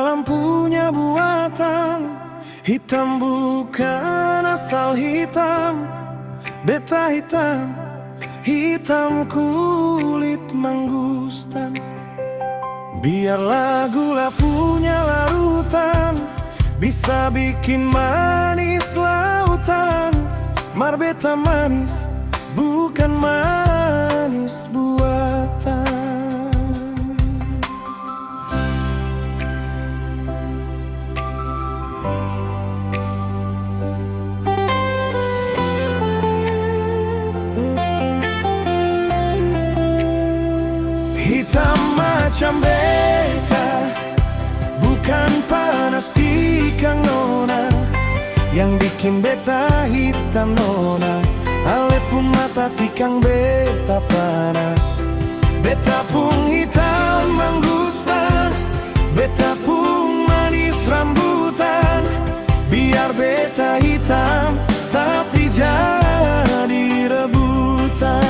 lampunya buatan hitam, bukan asal hitam. Beta hitam, hitam kulit mangustan. Biarlah gula punya larutan, bisa bikin manis lautan. Marbeta manis, bukan manis buatan. Hitam macam beta, bukan panas tikang nona. Yang bikin beta hitam nona, ale pun mata tikang beta panas. Beta pun hitam mangustan, beta pun manis rambutan. Biar beta hitam, tapi jadi rebutan.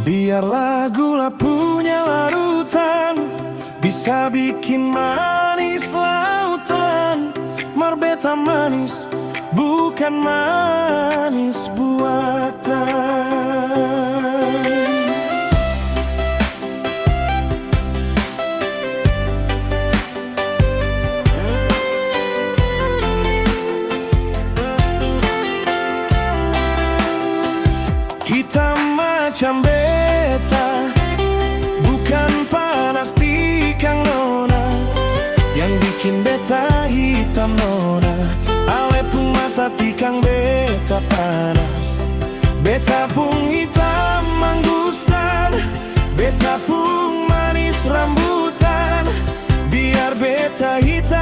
Biarlah gula punya larutan, bisa bikin manis lautan. Marbeta manis, bukan manis buatan. Hitam macam beta, bukan panas tikang nona. Yang bikin beta hitam nona, ale pun mata tikang beta panas. Beta pun hitam mangustan, beta pun manis rambutan. Biar beta hitam,